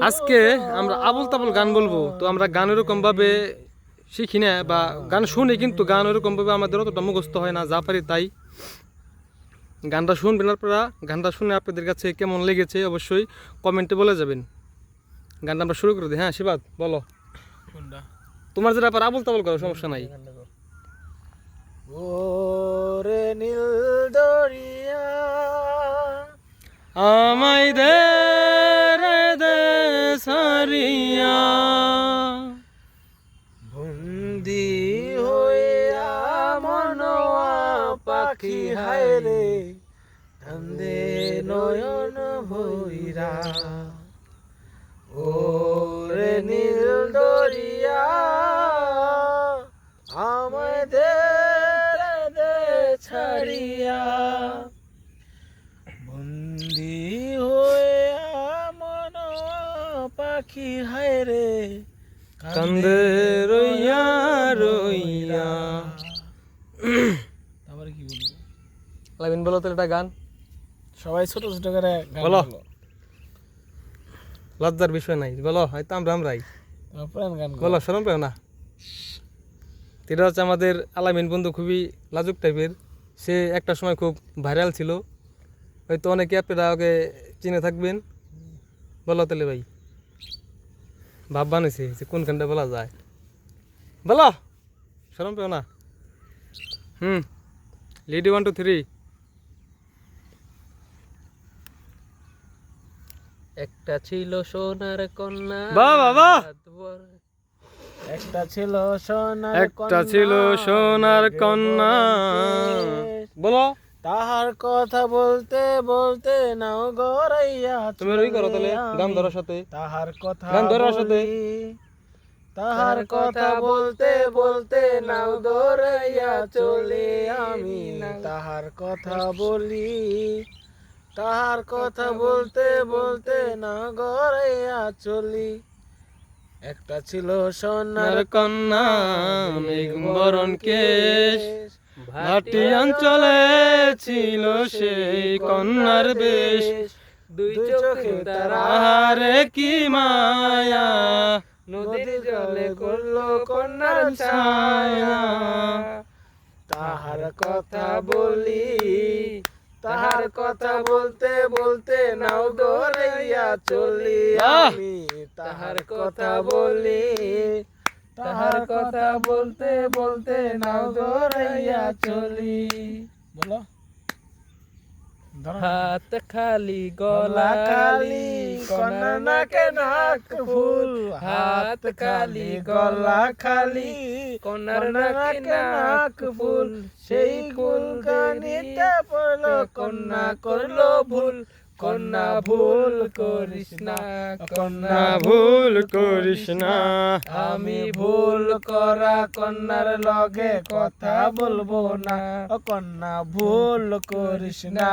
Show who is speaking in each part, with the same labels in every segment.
Speaker 1: আজকে আমরা আবুল তাবুল গান বলবো। তো আমরা গান এরকম ভাবে শিখি না বা গান শুনি, কিন্তু গান এরকম ভাবে আমাদের অতটা মুখস্থ হয় না, যা পারি তাই। গানটা শুনবেন আপনারা, গানটা শুনে আপনাদের কাছে কেমন লেগেছে অবশ্যই কমেন্টে বলে যাবেন। গানটা আমরা শুরু করে দিই। হ্যাঁ শিবাদ বলো, তোমার যেটা আবার আবুল তাবুল করো, সমস্যা নাই।
Speaker 2: ওরে নীল দরিয়া
Speaker 1: আমায় দে রে দে সারিয়া,
Speaker 2: বন্দি হইয়া মনোয়া পাখি হায় রে, কান্দে নয়ন ভৈরা। ওরে নীল দরিয়া আমায় দে রে দে ছাড়িয়া, বন্দি হইয়া মনোয়া পাখি হায় রে,
Speaker 1: কান্দে রইয়া রইয়া।
Speaker 2: তারপরে কি বলবো?
Speaker 1: লাবিন বলো তো একটা গান,
Speaker 2: সবাই ছোট ছোট করে গান
Speaker 1: বলো।
Speaker 2: বলো।
Speaker 1: লজ্জার বিষয় নাই, বলো। হয়তো আমরাই
Speaker 2: পুরান গান
Speaker 1: বলো, শরম পেও না। এটা হচ্ছে আমাদের আলামিন বন্ধু, খুবই লাজুক টাইপের। সে একটা সময় খুব ভাইরাল ছিল, হয়তো অনেকে আপনারা ওকে চিনে থাকবেন। বলো তাহলে ভাই, ভাব বানিয়েছে যে কোন গানটা বলা যায়, বলো, শরম পেও না। রেডি 1 2 3।
Speaker 3: একটা ছিল সোনার কন্যা,
Speaker 1: বাহ বাহ বাহ।
Speaker 2: একটা ছিল সোনার
Speaker 1: একটা ছিল সোনার কন্যা, বলো।
Speaker 2: তাহার কথা বলতে বলতে নাও গড়াইয়া
Speaker 1: তুমি ওই করো তাহলে, গান ধরার সাথে
Speaker 2: তাহার কথা
Speaker 1: গান ধরার সাথে।
Speaker 2: তাহার কথা বলতে বলতে নাও গড়াইয়া চলে আমি, তাহার কথা বলি, তাহার কথা বলতে বলতে না গড়াইয়া চলি। একটা ছিল সোনার
Speaker 1: কন্যা, মেঘবরণ কেশ, ভাটি অঞ্চলে ছিল সেই কন্যার বেশ।
Speaker 3: দুই চোখে তারা
Speaker 1: আহারে কি মায়া,
Speaker 3: নদীর জলে করলো কন্যার ছায়া।
Speaker 2: তাহার কথা বলি, তাহার কথা বলতে বলতে নাও গড়াইয়া চলি আমি, তাহার কথা বলি, তাহার কথা বলতে বলতে নাও গড়াইয়া চলি। বলো।
Speaker 3: হাত খালি
Speaker 2: গলা
Speaker 3: গলা
Speaker 2: খালি কন্যা নাকে নাক ফুল, হাত খালি গলা খালি
Speaker 3: কন্যার
Speaker 2: কন্যা
Speaker 3: নাকে
Speaker 2: নাকে নাক ফুল। সেই ফুল গানিতে পড়লো কন্যা করলো ভুল, কন্যা ভুল করিস না, কন্যা
Speaker 1: ভুল করিস না।
Speaker 2: আমি ভুল করা কন্যার লগে কথা বলবো না। ও কন্যা ভুল করিস না,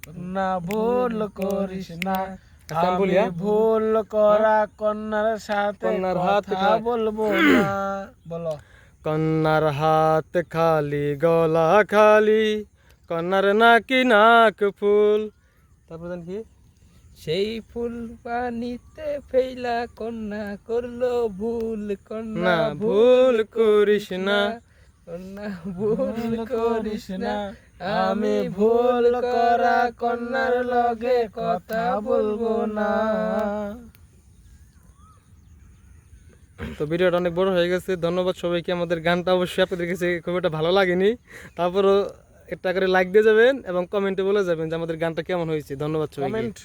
Speaker 2: কন্যা ভুল করিস না। আমি ভুল করা কন্যার সাথে
Speaker 1: কন্যার হাত
Speaker 2: কথা বলবো না। বলো।
Speaker 1: কন্যার হাত খালি গলা খালি, কন্যার নাকি নাক ফুল। তারপর কি?
Speaker 3: সেই ফুল পানিতে ফেলা কন্যা করলো ভুল, কন্যা
Speaker 1: না ভুল করিস না,
Speaker 3: কন্যা ভুল
Speaker 2: করিস না। আমি ভুল করা কন্যার লগে কথা বলবো না।
Speaker 1: তো ভিডিওটা অনেক বড় হয়ে গেছে। ধন্যবাদ সবাইকে। আমাদের গানটা অবশ্যই আপনাদের কাছে খুব একটা ভালো লাগেনি, তারপরও একটা করে লাইক দিয়ে যাবেন এবং কমেন্টে বলে যাবেন যে আমাদের গানটা কেমন হয়েছে। ধন্যবাদ সবাইকে।
Speaker 2: কমেন্ট